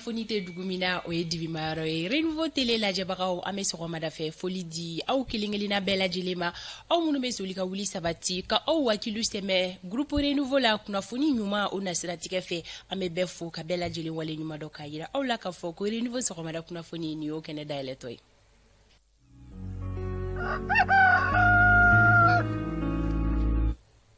kunnafoni tɛ dugu min na o ye dibimayɔrɔ ye Renouveau Télé lajɛbagaw an bɛ sɔgɔmada fɛ foli di aw kelenkelenna bɛɛ lajɛlen ma aw minnu bɛ soli ka wuli sabati ka aw wakilu sɛmɛ groupe Renouveau la kunnafoni ɲuman o nasiratigɛ fɛ an bɛ bɛɛ fo ka bɛɛ lajɛlen wale ɲuman dɔ k'a yira aw la k'a fɔ ko Renouveau sɔgɔmada kunnafoni nin y'o kɛnɛ dayɛlɛtɔ ye.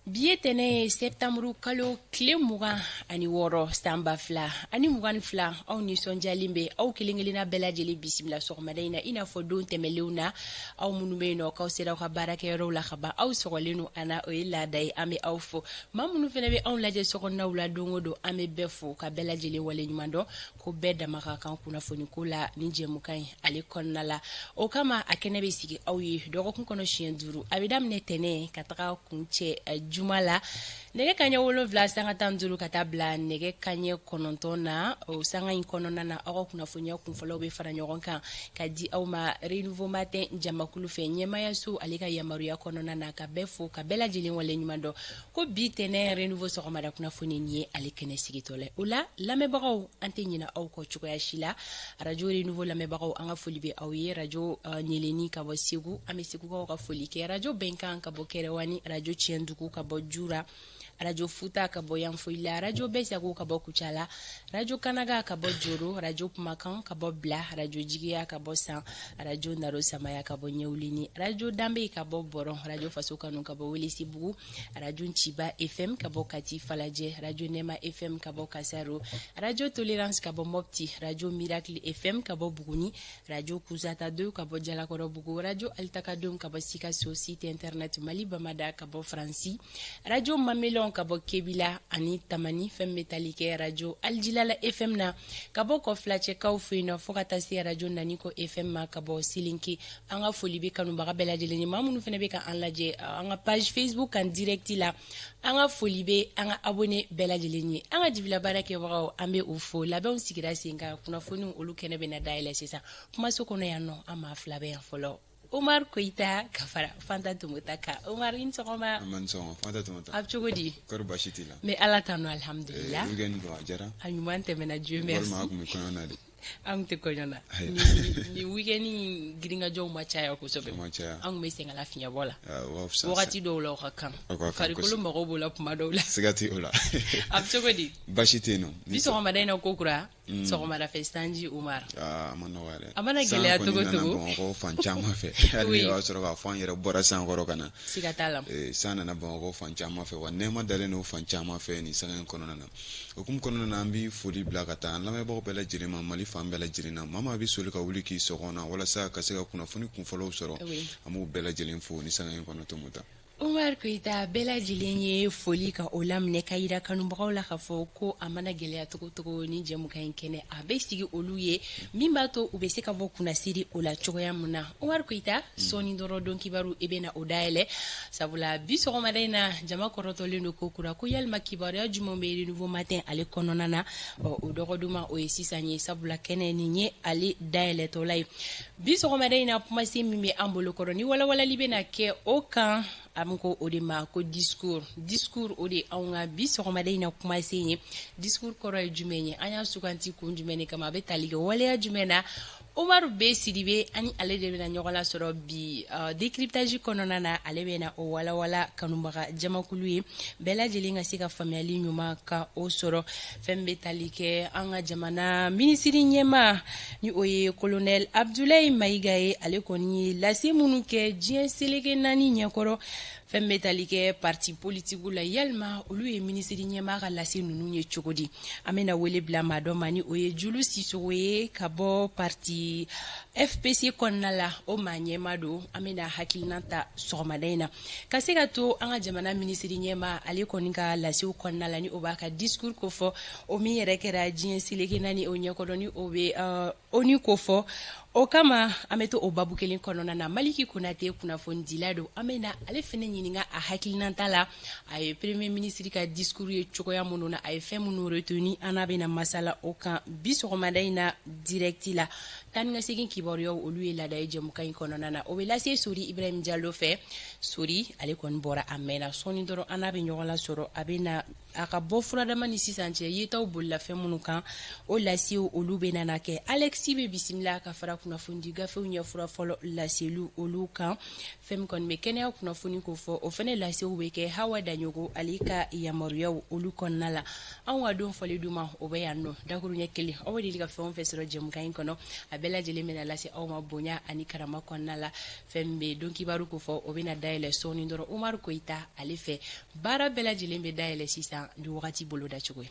Bi ye tɛnɛ septembre kalo tile 26 san 2022 aw nisɔndiyalen bɛ aw kelenkelenna bɛɛ lajɛlen bisimila sɔgɔmada in na i n'a fɔ don tɛmɛlenw na aw minnu bɛ yen nɔ k'aw sera aw ka baarakɛyɔrɔw la ka ban aw sɔgɔlen no an na o ye laada ye an bɛ aw fo maa minnu fana bɛ anw lajɛ sokɔnɔnaw la don o don an bɛ bɛɛ fo ka bɛɛ lajɛlen wale ɲuman dɔn ko bɛɛ dama ka kan kunnafoni ko la nin jɛmukan in ale kɔnɔna la o kama a kɛnɛ bɛ sigi aw ye dɔgɔkun kɔnɔ siɲɛ 5 a bɛ daminɛ tɛnɛ ka taga kuncɛ juma la nɛgɛ kaɲɛ 7 sanga 15 ka taa bila nɛgɛ kaɲɛ 9 na o sanga in kɔnɔna na aw ka kunnafoniya kunfɔlɔw bɛ fara ɲɔgɔn kan ka di aw ma Renouveau Matin jamakulu fɛ ɲɛmayaso ale ka yamaruya kɔnɔna na ka bɛɛ fo ka bɛɛ lajɛlen wale ɲuman dɔn ko bi tɛnɛ Renouveau sɔgɔmada kunnafoni ni ye ale kɛnɛ sigitɔ la o la lamɛnbagaw an tɛ ɲinɛ aw kɔ cogoya si la radio Renouveau lamɛnbagaw an ka foli bɛ aw ye radio Ɲeleni ka bɔ Segu an bɛ Segukaw ka foli kɛ radio Bɛnkan ka bɔ Kɛrɛwani radio Tiɲɛdugu ka bɔ Jura radio Futa ka bɔ Yanfoyila radio Besago ka bɔ Kucala radio Kanaga ka bɔ Joro radio Kumakan ka bɔ Bila radio Jigiya ka bɔ San radio Naro Samaya ka bɔ Ɲɛwulini radio Dambe ka bɔ Boron radio Faso Kanu ka bɔ Welesebugu radio Ciba FM ka bɔ Kati Falajɛ radio Nema FM ka bɔ Kasaro radio Tolérance ka bɔ Mopti radio Miracle FM ka bɔ Buguni radio Kuzata 2 ka bɔ Jalakɔrɔbugu radio Altakadum ka bɔ Sikaso site internet Mali Bamada ka bɔ Franci radio Mamelon ka bɔ Kebila ani Tamani fɛn bɛ tali kɛ radio Aljilala FM na ka bɔ Kɔfilacɛkaw fɛ yen nɔ fo ka taa se radio Naniko FM ma ka bɔ Silinki an ka foli bɛ kanubaga bɛɛ lajɛlen ye maa minnu fana bɛ ka an lajɛ an ka page Facebook kan direct la an ka foli bɛ an ka abonné bɛɛ lajɛlen ye an ka dibila baara kɛbagaw an bɛ u fo labɛnw sigira sen kan kunnafoniw olu kɛnɛ bɛ na dayɛlɛ sisan kumaso kɔnɔ yan nɔ an maa fila bɛ yan fɔlɔ Omar Koita ka fara Fanta Tumota kan Omar in sɔgɔma man sɔgɔma Fanta Tumota a cogo di kɔri basi t'i la mais ala t'an nɔ alhamdulillah weekend don a jara a ɲuman tɛmɛna Dieu merci walima a kun bɛ kɔɲɔ na de an tɛ kɔɲɔ na ni weekend girinkajɔw ma caya kosɛbɛ an kun bɛ sɛgɛnla fiɲɛbɔ la wagati dɔw la o ka kan farikolo mago b'o la kuma dɔw la siga tɛ o la a cogo di basi tɛ yen nɔ bi sɔgɔmada in na ko kura sɔgɔmada fɛ sanji Umar a ma nɔgɔ yɛrɛ a mana gɛlɛya cogo cogo Bamakɔ fan caman fɛ hali o y'a sɔrɔ k'a fɔ an yɛrɛ bɔra san kɔrɔ ka na siga t'a la san nana Bamakɔ fan caman fɛ wa nɛɛma dalen n'o fan caman fɛ nin sanga in kɔnɔna na okumu kɔnɔna na an bɛ foli bila ka taa an lamɛnbagaw bɛɛ lajɛlen ma Mali fan bɛɛ lajɛlen na maa maa bɛ soli ka wuli k'i sɔgɔn na walasa ka se ka kunnafoni kunfɔlɔw sɔrɔ an b'u bɛɛ lajɛlen fo ni sanga in kɔnɔ Tumota Omar Koita bɛɛ lajɛlen ye foli ka o laminɛ ka yira kanubagaw la k'a fɔ ko a mana gɛlɛya cogo cogo ni jɛmukan in kɛnɛ a bɛ sigi olu ye min b'a to u bɛ se ka bɔ kunnasiri o la cogoya mun na Omar Koita sɔɔni dɔrɔn don kibaru e bɛ na o dayɛlɛ sabula bi sɔgɔmada in na jama kɔrɔtɔlen don ko kura ko yalima kibaruya jumɛn bɛ Renouveau Matin ale kɔnɔna na o dɔgɔduma o ye sisan ye sabula kɛnɛ nin ye ale dayɛlɛtɔla ye bi sɔgɔmada in na kumasen min bɛ an bolo kɔrɔ ni walawalali bɛ na kɛ o kan an ko o de ma ko discours o de anw ka bi sɔgɔmada in na kumasen ye discours kɔrɔ ye jumɛn ye an y'a suganti kun jumɛn de kama a bɛ tali kɛ waleya jumɛn na Omar B Sidibe ani ale de bɛna ɲɔgɔn lasɔrɔ bi décryptage kɔnɔna na ale bɛna o walawala kanubaga jamakulu ye bɛɛ lajɛlen ka se ka faamuyali ɲuman ka o sɔrɔ fɛn bɛ tali kɛ an ka jamana minisiri ɲɛma ni o ye colonel Abdoulaye Mayiga ye ale kɔni ye lase minnu kɛ diɲɛ seleke 4 ɲɛkɔrɔ fɛn bɛ tali kɛ parti politique la yalima olu ye minisiri ɲɛma ka lase ninnu ye cogo di an bɛna wele bila maa dɔ ma ni o ye Julu Sisogo ye ka bɔ parti FPC kɔnɔna la o maa ɲɛma don an bɛna hakilina ta sɔgɔmada in na ka se ka to an ka jamana minisiri ɲɛma ale kɔni ka lasew kɔnɔna la ni o b'a ka discours ko fɔ o min yɛrɛ kɛra diɲɛ seleke 4 o ɲɛkɔrɔ ni o bɛ ONU ko fɔ o kama an bɛ to o babu kelen kɔnɔna na Maliki Konate kunnafoni dila don an bɛna ale fɛnɛ ɲininka a hakilinata la a ye premier ministre ka discours ye cogoya minnu na a ye fɛn minnu retenu an n'a bɛna masala o kan bi sɔgɔmada in na direct la tan ni ka segin kibaruyaw olu ye laada ye jɛmukan in kɔnɔna na o bɛ lase Sori Ibrahim Diallo fɛ Sori ale kɔni bɔra a mɛnna sɔɔni dɔrɔn an n'a bɛ ɲɔgɔn lasɔrɔ a bɛna a ka bɔ furadama ni sisan cɛ yetaw bolila fɛn minnu kan o lasiw olu bɛ nana kɛ Alexi bɛ bisimila ka fara kunnafoni gafew ɲɛfura fɔlɔ laselu olu kan fɛn min kɔni bɛ kɛnɛya kunnafoni ko fɔ o fɛnɛ lasew bɛ kɛ Hawa Daɲogo ale ka yamaruyaw olu kɔnɔna la anw ka don fɔli duma o bɛ yan nɔ dakuru ɲɛ kelen aw bɛ deli ka fɛn o fɛn sɔrɔ jɛmukan in kɔnɔ a bɛɛ lajɛlen bɛna lase aw ma bonya ani karama kɔnɔna la fɛn min bɛ don kibaru ko fɔ o bɛna dayɛlɛ sɔɔni dɔrɔn Umaru Koyita ale fɛ baara bɛɛ lajɛlen bɛ dayɛlɛ sisan ni wagati bolo da cogo ye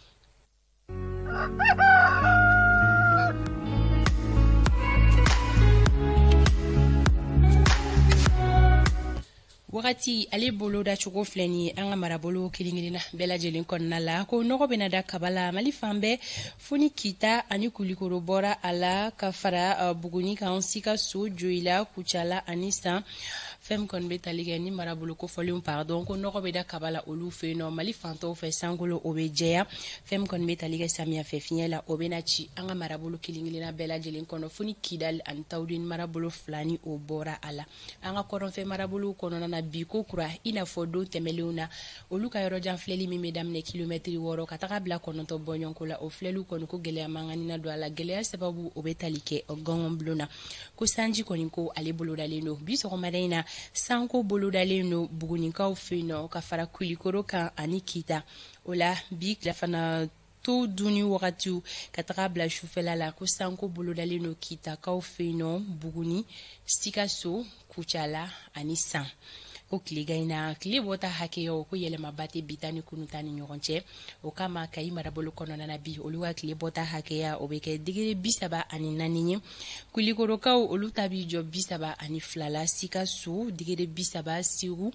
wagati ale bolo da cogo filɛ ni an ka marabolo kelen-kelenna bɛɛ lajɛlen kɔnɔna la ko nɔgɔ bɛna da kabala Mali fan bɛɛ fo ni Kita ani Kulikoro bɔra a la ka fara Buguni kan Sikaso Joyila Kucala ani San fɛn kɔni bɛ tali kɛ ni marabolo kofɔlenw pardon ko nɔgɔ bɛ da kabala olu fɛ yen nɔ Mali fantɔw fɛ sankolo o bɛ jɛya fɛn kɔni bɛ tali kɛ samiya fɛ fiɲɛ la o bɛna ci an ka marabolo kelen-kelenna bɛɛ lajɛlen kɔnɔ fo ni Kidali ani Tawudeni marabolo fila ni o bɔra a la an ka kɔrɔnfɛ marabolo kɔnɔna na bi ko kura i n'a fɔ don tɛmɛlenw na olu ka yɔrɔ jan filɛli min bɛ daminɛ kilomɛtiri 6 ka taga bila 9 bɔɲɔnko la o filɛliw kɔni ko gɛlɛya mankanina don a la gɛlɛya sababu o bɛ tali kɛ gɔngɔn bulon na ko sanji kɔni ko ale bolodalen don bi sɔgɔmada in na sanko bolodalen don Bugunikaw fɛ yen nɔ ka fara Kulikoro kan ani Kita o la bi fana to duni wagatiw ka taga bila sufɛla la ko sanko bolodalen don Kitakaw fɛ yen nɔ Buguni Sikaso Kucala ani San ko tilega in na tile bɔta hakɛyaw ko yɛlɛmaba tɛ bi ta ni kunu ta ni ɲɔgɔn cɛ o kama Kayi marabolo kɔnɔna na bi olu ka tile bɔta hakɛya o bɛ kɛ digiri 34 ye Kulikorokaw olu ta bi jɔ 32 la Sikaso digiri 30 Segu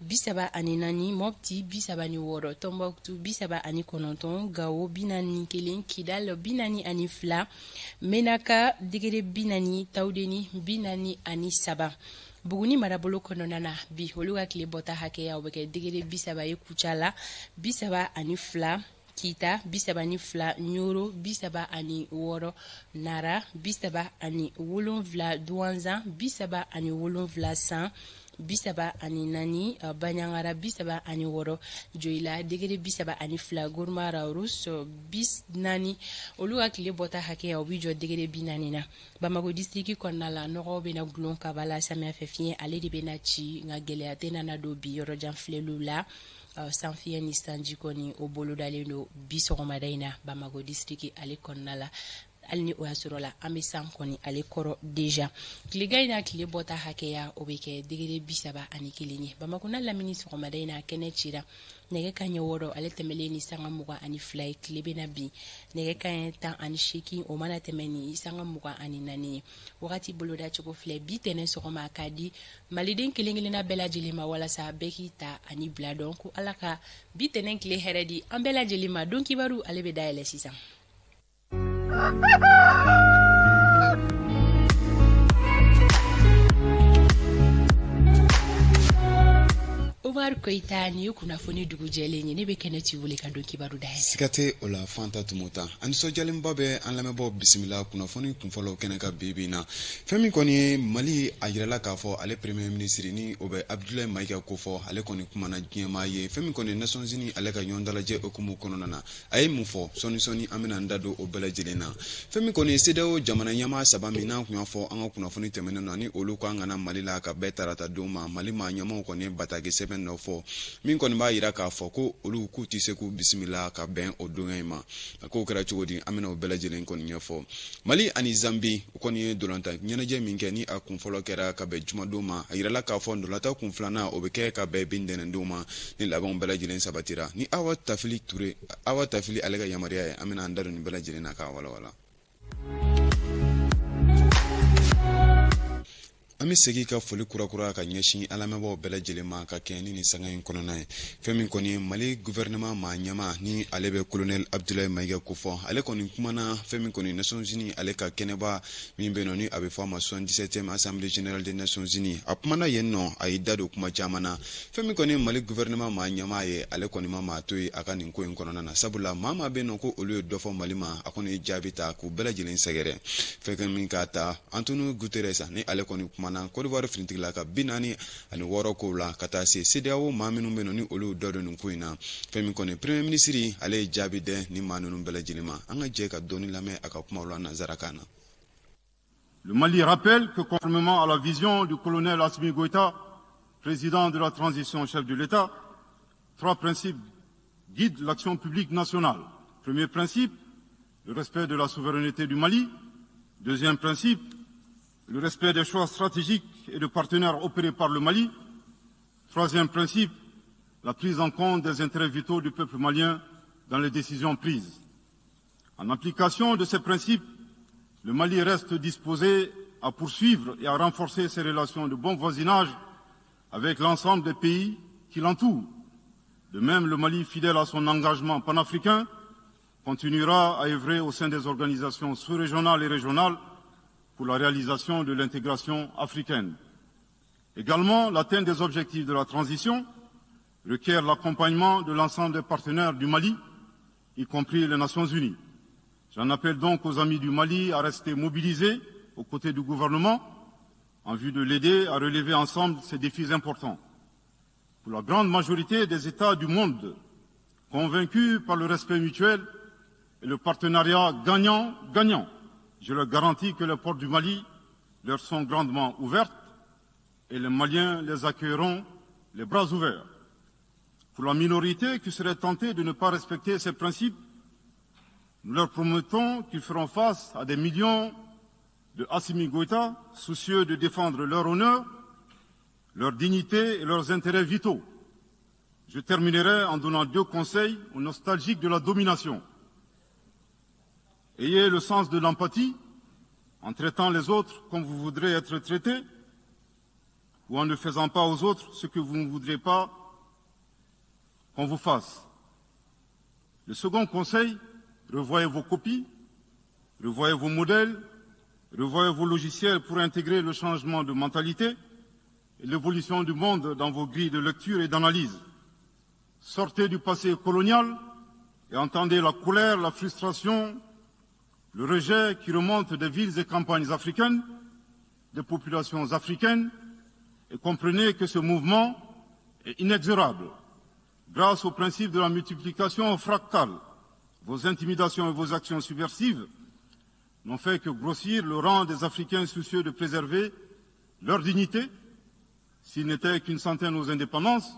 34 Mopti 36 Tombouctou 39 Gao 41 Kidal 42 Menaka digiri 40 Tawudeni 43 Buguni marabolo kɔnɔna na bi olu ka tile bɔta hakɛya o bɛ kɛ digiri 30 ye Kucala 32 Kita 32 Nyoro 36 Nara 37 Douanza 37 San 34 Banyangara 36 Joyila digiri 32 Gourmara Rus 40 olu ka tile bɔta hakɛya o bi jɔ digiri 40 na Bamako district kɔnɔna la nɔgɔ bɛna gulon kabala samiya fɛ fiɲɛ ale de bɛna ci nka gɛlɛya tɛ nana don bi yɔrɔ jan filɛliw la san fiɲɛ ni sanji kɔni o bolodalen don bi sɔgɔmada in na Bamako district ale kɔnɔna la hali ni o y'a sɔrɔ la an bɛ san kɔni ale kɔrɔ deja tilega in na tile bɔta hakɛya o bɛ kɛ digiri 31 ye Bamako na lamini sɔgɔmada in na kɛnɛ cira nɛgɛ kanɲɛ 6 ale tɛmɛlen ni sanga 22 ye tile bɛna bin nɛgɛ kanɲɛ 18 o mana tɛmɛ ni sanga 24 ye wagati boloda cogo filɛ bi tɛnɛ sɔgɔma ka di maliden kelen-kelenna bɛɛ lajɛlen ma walasa bɛɛ k'i ta ani bila dɔn ko ala ka bi tɛnɛ tile hɛrɛ di an bɛɛ lajɛlen ma don kibaru ale bɛ dayɛlɛ sisan Umaru Koyita ni kunnafoni dugu jɛlen ye ne bɛ kɛnɛ ci wele ka don kibaru dayɛlɛ Sikate o la Fanta Tumuta ani sɔjalenba bɛ an lamɛnbaaw bisimila kunnafoni kunfɔlɔ kɛnɛ ka bi na fɛn min kɔni ye Mali a yirala k'a fɔ ale premier ministre ni o bɛ Abdoulaye Mayiga ko fɔ ale kɔni kumana diɲɛmaa ye fɛn min kɔni Nations Unies ale ka ɲɔgɔn dalajɛ hukumu kɔnɔna na a ye mun fɔ sɔni an bɛna an da don o bɛɛ lajɛlen na fɛn min kɔni CEDEAO jamana ɲɛmaa 3 min n'an kun y'a fɔ an ka kunnafoni tɛmɛnen na ni olu ko an kana Mali la ka bɛɛ tarata don ma Mali maa ɲɛmaw kɔni bataki sɛbɛn dɔ fɔ min kɔni b'a yira k'a fɔ ko olu k'u tɛ se k'u bisimila ka bɛn o don in ma a ko kɛra cogo di an bɛna o bɛɛ lajɛlen kɔni ɲɛfɔ Mali ani Zambi o kɔni ye dolantan ɲɛnajɛ min kɛ ni a kun fɔlɔ kɛra ka bɛn jumadon ma a yirala k'a fɔ dolantan kun filanan o bɛ kɛ ka bɛn bin dɛnɛndon ma ni labanw bɛɛ lajɛlen sabatira ni Awa Tafili Ture Awa Tafili ale ka yamaruya ye an bɛna an da don nin bɛɛ lajɛlen na k'a walawala an bɛ segin ka foli kurakura ka ɲɛsin alamɛbaaw bɛɛ lajɛlen ma ka kɛ ni sanga in kɔnɔna ye fɛn min kɔni Mali gouvernement maa ɲɛma ni ale bɛ colonel Abdoulaye Mayiga ko fɔ ale kɔni kumana fɛn min kɔni Nations Unies ale ka kɛnɛba min bɛ nɔ ni a bɛ fɔ a ma 77e Assemblée générale des Nations Unies a kumana yen nɔ a y'i da don kuma caman na fɛn min kɔni Mali gouvernement maa ɲɛma ye ale kɔni ma maa to ye a ka nin ko in kɔnɔna na sabula maa bɛ nɔ ko olu ye dɔ fɔ Mali ma a kɔni ye jaabi ta k'u bɛɛ lajɛlen sɛgɛrɛ fɛn min k'a ta Antonio Guterres ni ale kɔni kumana kumana Côte d'Ivoire finitigila ka 46 ko la ka taa se CEDEAO maa minnu bɛ ni olu dɔ don nin ko in na fɛn min kɔni premier ministre ale ye jaabi dɛ ni maa ninnu bɛɛ lajɛlen ma an ka jɛ ka dɔɔni lamɛn a ka kumaw la nanzarakan na. Le Mali rappelle que conformément à la vision du colonel Assimi Goïta, président de la transition chef de l'État, 3 principes guident l'action publique nationale. Premier principe, le respect de la souveraineté du Mali. Deuxième principe, le respect des choix stratégiques et de partenaires opérés par le Mali. Troisième principe, la prise en compte des intérêts vitaux du peuple malien dans les décisions prises. En application de ces principes, le Mali reste disposé à poursuivre et à renforcer ses relations de bon voisinage avec l'ensemble des pays qui l'entourent. De même, le Mali, fidèle à son engagement panafricain, continuera à œuvrer au sein des organisations sous-régionales et régionales pour la réalisation de l'intégration africaine. Également, l'atteinte des objectifs de la transition requiert l'accompagnement de l'ensemble des partenaires du Mali, y compris les Nations Unies. J'en appelle donc aux amis du Mali à rester mobilisés aux côtés du gouvernement en vue de l'aider à relever ensemble ces défis importants. Pour la grande majorité des États du monde, convaincus par le respect mutuel et le partenariat gagnant-gagnant, je leur garantis que les portes du Mali leur sont grandement ouvertes et les Maliens les accueilleront les bras ouverts. Pour la minorité qui serait tentée de ne pas respecter ces principes, nous leur promettons qu'ils feront face à des millions de Assimi Goïta, soucieux de défendre leur honneur, leur dignité et leurs intérêts vitaux. Je terminerai en donnant 2 conseils aux nostalgiques de la domination. Ayez le sens de l'empathie en traitant les autres comme vous voudrez être traités ou en ne faisant pas aux autres ce que vous ne voudrez pas qu'on vous fasse. Le second conseil, revoyez vos copies, revoyez vos modèles, revoyez vos logiciels pour intégrer le changement de mentalité et l'évolution du monde dans vos grilles de lecture et d'analyse. Sortez du passé colonial et entendez la colère, la frustration, le rejet qui remonte des villes et campagnes africaines, des populations africaines, et comprenez que ce mouvement est inexorable. Grâce au principe de la multiplication fractale, vos intimidations et vos actions subversives n'ont fait que grossir le rang des Africains soucieux de préserver leur dignité. S'il n'était qu'une centaine aux indépendances,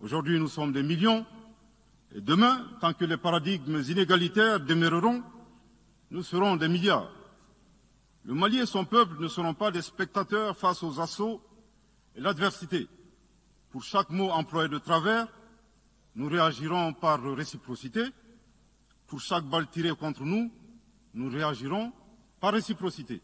aujourd'hui nous sommes des millions, et demain, tant que les paradigmes inégalitaires demeureront, nous serons des milliards. Le Mali et son peuple ne seront pas des spectateurs face aux assauts et l'adversité. Pour chaque mot employé de travers, nous réagirons par réciprocité. Pour chaque balle tirée contre nous, nous réagirons par réciprocité.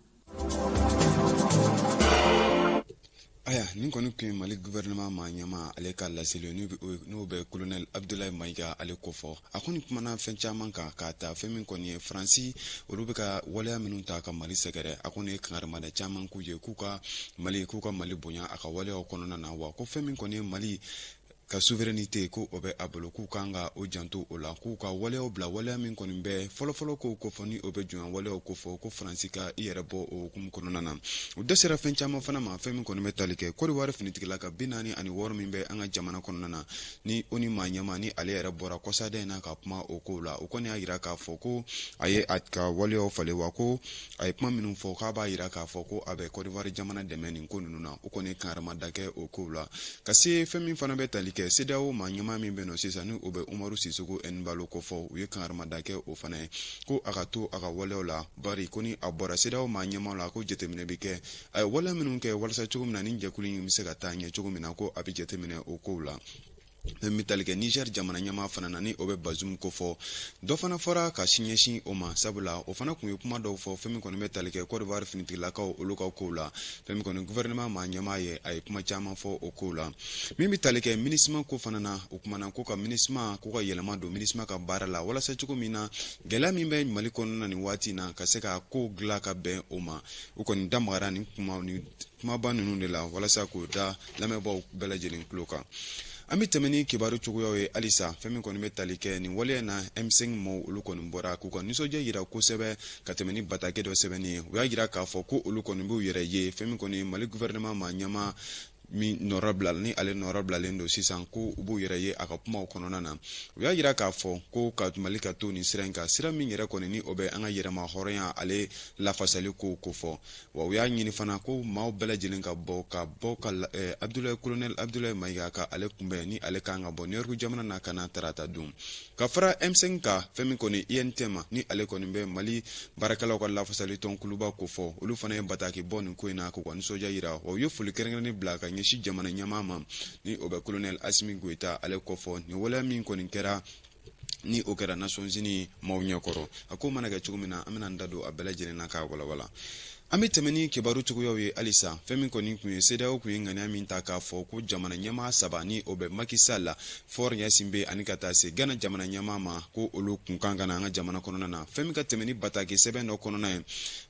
Aya nin kɔni kun Mali gouvernement ma ɲɛma ale ka laseli n'o bɛ colonel Abdoulaye Maïga ale kofɔ a kɔni kumana fɛn caman kan k'a ta fɛn min kɔni ye Faransi olu bɛ ka waleya minnu ta ka Mali sɛgɛrɛ a kɔni ye kangarimada caman k'u ye k'u ka Mali bonya a ka waleyaw kɔnɔna na wa ko fɛn min kɔni ye Mali ka souveraineté ko o bɛ a bolo k'u kan ka o janto o la k'u ka waleyaw bila waleya min kɔni bɛ fɔlɔfɔlɔ ko kofɔ ni o bɛ jɔnya waleyaw kofɔ ko Faransi ka i yɛrɛ bɔ o hukumu kɔnɔna na o dɛsɛra fɛn caman fana ma fɛn min kɔni bɛ tali kɛ Côte d'Ivoire finitigila ka 46 min bɛ an ka jamana kɔnɔna na ni o ni maa ɲɛma ni ale yɛrɛ bɔra kɔsaden na ka kuma o kow la o kɔni y'a yira k'a fɔ ko a ye a ka waleyaw falen wa ko a ye kuma minnu fɔ k'a b'a yira k'a fɔ ko a bɛ Côte d'Ivoire jamana dɛmɛ nin ko ninnu na o kɔni kangarimada kɛ o kow la ka se fɛn min fana bɛ tali kɛ CEDEAO maa ɲɛma min bɛ nɔ sisan ni o bɛ Umaru Sisoko Embalo kofɔ u ye kangarimada kɛ o fana ye ko a ka to a ka waleyaw la bari ko ni a bɔra CEDEAO maa ɲɛmaw la ko jateminɛ bɛ kɛ a ye waleya minnu kɛ walasa cogo min na ni jɛkulu in bɛ se ka taa ɲɛ cogo min na ko a bɛ jateminɛ o kow la fɛn min tali kɛ Niger jamana ɲɛma fana na ni o bɛ Bazoum kofɔ dɔ fana fɔra ka ɲɛsin o ma sabula o fana kun ye kuma dɔw fɔ fɛn min kɔni bɛ tali kɛ Côte d'Ivoire finitigilakaw olu ka kow la fɛn min kɔni gouvernement maa ɲɛma ye a ye kuma caman fɔ o kow la min bɛ tali kɛ MINUSMA ko fana na o kumana ko ka MINUSMA ko ka yɛlɛma don MINUSMA ka baara la walasa cogo min na gɛlɛya min bɛ Mali kɔnɔna nin waati na ka se ka ko dilan ka bɛn o ma o kɔni damagara ni kumaba ninnu de la walasa k'o da lamɛnbaaw bɛɛ lajɛlen tulo kan an bɛ tɛmɛ ni kibaru cogoyaw ye halisa fɛn min kɔni bɛ tali kɛ nin waleya na M5 mɔɔw olu kɔni bɔra k'u ka nisɔndiya yira kosɛbɛ ka tɛmɛ ni batake dɔ sɛbɛnni ye u y'a yira k'a fɔ ko olu kɔni b'u yɛrɛ ye fɛn min kɔni Mali gouvernement ma ɲɛma min nɔrɔ bila ni ale nɔrɔ bilalen don sisan ko u b'u yɛrɛ ye a ka kumaw kɔnɔna na u y'a yira k'a fɔ ko ka Mali ka to nin sira in kan sira min yɛrɛ kɔni ni o bɛ an ka yɛrɛma hɔrɔnya ale lafasali ko fɔ wa u y'a ɲini fana ko maaw bɛɛ lajɛlen ka bɔ ka colonel Abdoulaye Mayiga ka ale kunbɛn ni ale kan ka bɔ New York jamana na ka na tarata don ka fara M5 ka fɛn min kɔni INT ma ni ale kɔni bɛ Mali baarakɛlaw ka lafasali tɔn kuluba ko fɔ olu fana ye bataki bɔ nin ko in na k'u ka nisɔndiya yira wa u ye foli kɛrɛnkɛrɛnnen bila ka ɲɛsin jamana ɲɛmaa ma ni o bɛ colonel Assimi Goïta ale kɔfɔ nin waleya min kɔni kɛra ni o kɛra Nations Unies maaw ɲɛkɔrɔ a ko mana kɛ cogo min na an bɛna an da don a bɛɛ lajɛlen na k'a walawala an bɛ tɛmɛ ni kibaru cogoyaw ye halisa fɛn min kɔni kun ye CEDEAO kun ye ŋaniya min ta k'a fɔ ko jamana ɲɛmaa saba ni o bɛ Macky Sall Faure Gnassingbé ani ka taa se Ghana jamana ɲɛmaa ma ko olu kun kan ka na an ka jamana kɔnɔna na fɛn min ka tɛmɛ ni bataki sɛbɛn dɔ kɔnɔna ye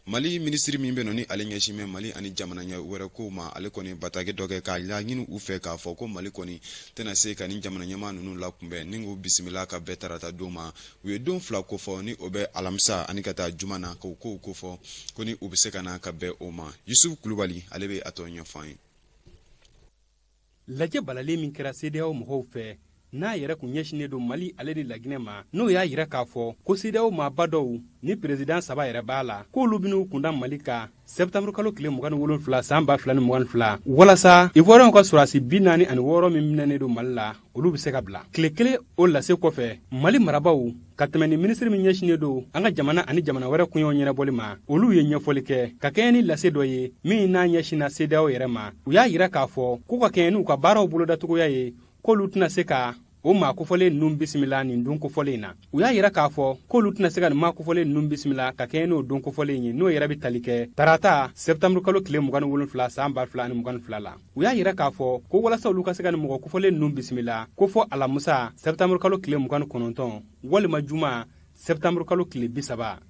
Mali ministre min bɛ yen ni ale ɲɛsin bɛ Mali ani jamana wɛrɛ ko ma ale kɔni bataki dɔ kɛ k'a laɲini u fɛ k'a fɔ ko Mali kɔni tɛna se ka ni jamana ɲɛmaa ninnu lakunbɛn ni k'u bisimila ka bɛɛ tarata don ma u ye don fila ko fɔ ni o bɛ alamisa ani ka taa juma na k'o ko fɔ ko ni u bɛ se ka na ka bɛn o ma Yusuf Kulubali ale bɛ a tɔ ɲɛfɔ an ye lajɛ balalen min kɛra CEDEAO mɔgɔw fɛ n'a yɛrɛ kun ɲɛsinnen don Mali ale ni Laginɛ ma n'o y'a yira k'a fɔ ko CEDEAO maaba dɔw ni président saba yɛrɛ b'a la k'olu bin'u kunda Mali kan septembre kalo tile 27 san 2022 walasa Ivoirien ka sɔrɔdasi 46 min minɛnen don Mali la olu bɛ se ka bila tile kelen o lase kɔfɛ Mali marabaw ka tɛmɛ ni ministre min ɲɛsinnen don an ka jamana ani jamana wɛrɛ kunɲɔgɔn ɲɛnabɔli ma olu ye ɲɛfɔli kɛ ka kɛɲɛ ni lase dɔ ye min n'a ɲɛsinna CEDEAO yɛrɛ ma u y'a yira k'a fɔ k'u ka kɛɲɛ n'u ka baaraw bolodatogoya ye k'olu tɛna se ka o maa kofɔlen ninnu bisimila nin don kofɔlen in na u y'a yira k'a fɔ k'olu tɛna se ka nin maa kofɔlen ninnu bisimila ka kɛɲɛ n'o don kofɔlen ye n'o yɛrɛ bɛ tali kɛ tarata septembre kalo tile 27 san 2022 la u y'a yira k'a fɔ ko walasa olu ka se ka nin mɔgɔ kofɔlen ninnu bisimila ko fɔ alamusa septembre kalo tile 29 walima juma septembre kalo tile 30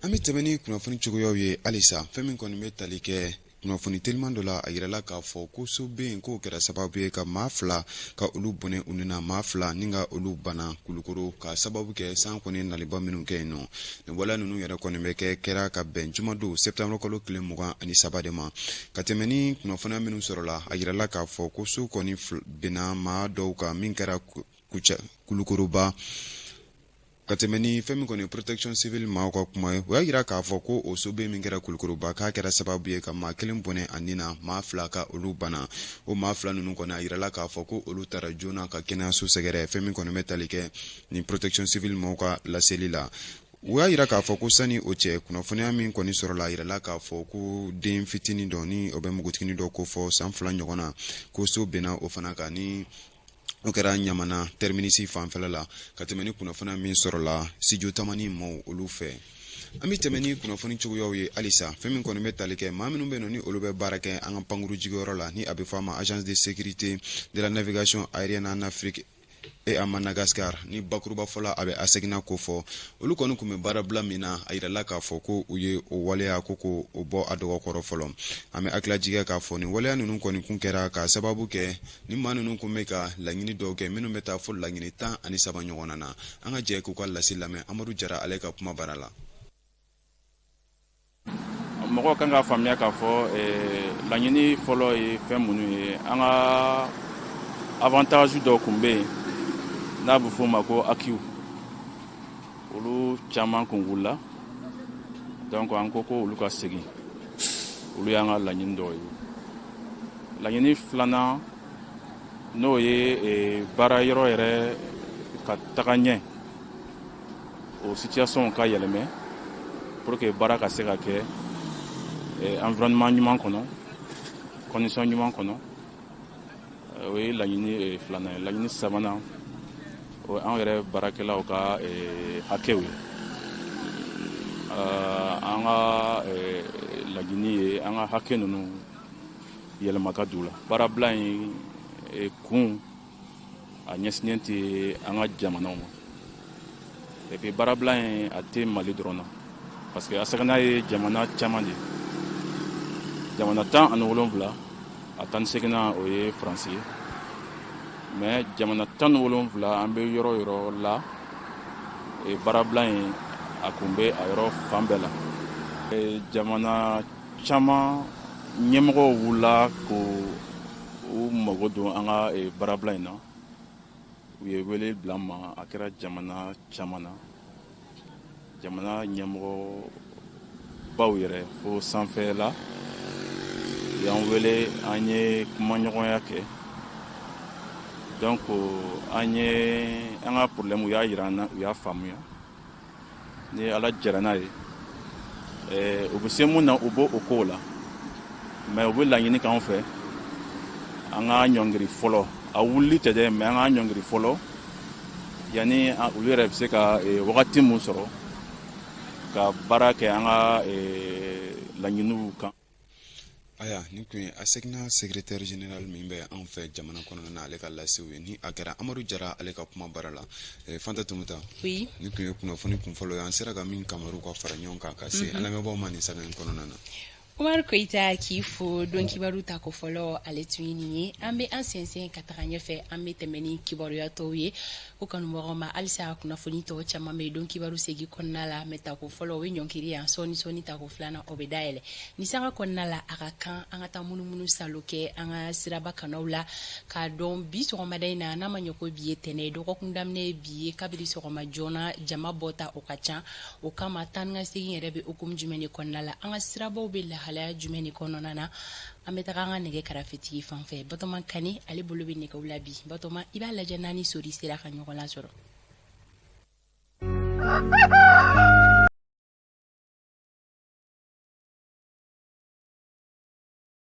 an bɛ tɛmɛ ni kunnafoni cogoyaw ye halisa fɛn min kɔni bɛ tali kɛ kunnafoni teliman dɔ la a yirala k'a fɔ ko so bɛ yen k'o kɛra sababu ye ka maa fila ka olu bɔnɛ u ni na maa fila ni ka olu bana kulukoro ka sababu kɛ san kɔni naliba minnu kɛ yen nɔ nin waleya ninnu yɛrɛ kɔni bɛ kɛra ka bɛn jumadon septembre kalo tile 23 de ma ka tɛmɛ ni kunnafoniya minnu sɔrɔla a yirala k'a fɔ ko so kɔni bɛnna maa dɔw kan min kɛra kulukoroba ka tɛmɛ ni fɛn min kɔni protection civil maaw ka kuma ye u y'a yira k'a fɔ ko o so bɛ min kɛra kulukoroba k'a kɛra sababu ye ka maa kelen bɔnɛ a nin na maa fila ka olu bana o maa fila ninnu kɔni a yirala k'a fɔ ko olu taara joona ka kɛnɛyaso sɛgɛrɛ fɛn min kɔni bɛ tali kɛ ni protection civil maaw ka laseli la u y'a yira k'a fɔ ko sani o cɛ kunnafoniya min kɔni sɔrɔla a yirala k'a fɔ ko den fitinin dɔ ni o bɛ npogotiginin dɔ ko fɔ san 2 ɲɔgɔn na ko so bɛnna o fana kan ni o kɛra ɲamana terminisi fanfɛla la ka tɛmɛ ni kunnafoniya min sɔrɔla studio tamani maaw olu fɛ an bɛ tɛmɛ ni kunnafoni cogoyaw ye halisa fɛn min kɔni bɛ tali kɛ maa minnu bɛ yen nɔ ni olu bɛ baara kɛ an ka pankuru jigiyɔrɔ la ni a bɛ fɔ a ma agence de sécurité de la navigation aérienne en Afrique et à Madagascar ni bakuruba fɔla a bɛ asegina ko fɔ olu kɔni tun bɛ baara bila min na a yirala k'a fɔ ko u ye o waleya ko o bɔ a dɔgɔkɔrɔ fɔlɔ an bɛ hakilajigɛ k'a fɔ nin waleya ninnu kɔni kun kɛra ka sababu kɛ ni maa ninnu kun bɛ ka laɲini dɔw kɛ minnu bɛ taa fɔ laɲini 13 ɲɔgɔn na an ka jɛ k'u ka lasi lamɛn Amadu Jara ale ka kuma bara la mɔgɔw kan ka faamuya k'a fɔ laɲini fɔlɔ ye fɛn minnu ye an ka avantage dɔw kun bɛ yen n'a bɛ f'o ma ko acquis olu caman kun wulila donc an ko olu ka segin olu y'an ka laɲini dɔw ye laɲini filanan n'o ye baara yɔrɔ yɛrɛ ka taga ɲɛ o situation ka yɛlɛmɛ pour que baara ka se ka kɛ environnement ɲuman kɔnɔ condition ɲuman kɔnɔ o ye laɲini filanan ye laɲini sabanan o an yɛrɛ baarakɛlaw ka hakɛw ye an ka laɲini ye an ka hakɛ ninnu yɛlɛma ka don u la baarabila in kun a ɲɛsinnen tɛ an ka jamanaw ma et puis baarabila in a tɛ Mali dɔrɔn na parce que a sɛgɛnna ye jamana caman de jamana 17 a 18 o ye Faransi ye mais jamana 17 an bɛ yɔrɔ yɔrɔ la baarabila in a kun bɛ a yɔrɔ fan bɛɛ la jamana caman ɲɛmɔgɔw wulila ko u mago don an ka baarabila in na u ye wele bila n ma a kɛra jamana caman na jamana ɲɛmɔgɔ baw yɛrɛ fo sanfɛla y'an wele an ye kumaɲɔgɔnya kɛ donc an ka problème u y'a yira an na u y'a faamuya ni ala jɛra n'a ye u bɛ se mun na u b'o kow la mais u bɛ laɲini k'an fɛ an ka ɲɔngiri fɔlɔ a wulili tɛ dɛ mais an ka ɲɔngiri fɔlɔ yanni olu yɛrɛ bɛ se ka wagati mun sɔrɔ ka baara kɛ an ka laɲiniw kan. aya nin kun ye a segina secrétaire général min bɛ an fɛ jamana kɔnɔna na ale ka lasew ye ni a kɛra Amadu Jara ale ka kuma bara la Fanta Tumuta oui nin kun ye kunnafoni kunfɔlɔ ye an sera ka min kamaru ka fara ɲɔgɔn kan ka se an lamɛnbaaw ma nin saga in kɔnɔna na. Umar Koita k'i fo don kibaru ta ko fɔlɔ ale tun ye nin ye an bɛ an sɛnsɛn ka taga ɲɛfɛ an bɛ tɛmɛ ni kibaruya tɔw ye o kanubagaw ma halisa kunnafoni tɔw caman bɛ don kibaru segi kɔnɔna la mɛ ta ko fɔlɔ o ye ɲɔnkiri yan sɔɔni ta ko filanan o bɛ dayɛlɛ ni saga kɔnɔna la a ka kan an ka taa munumunu salo kɛ an ka siraba kanaw la k'a dɔn bi sɔgɔmada in na n'a ma ɲɛ ko bi ye tɛnɛ ye dɔgɔkun daminɛ ye bi ye kabiri sɔgɔma joona jama bɔta o ka ca o kama taa ni ka segin yɛrɛ bɛ hukumu jumɛn de kɔnɔna la an ka sirabaw bɛ lahalaya jumɛn de kɔnɔna na an bɛ taga an ka nɛgɛ karafetigi fan fɛ Batɔma Kane ale bolo bɛ nɛgɛw la bi Batɔma i b'a lajɛ n'a ni sori sera ka ɲɔgɔn lasɔrɔ.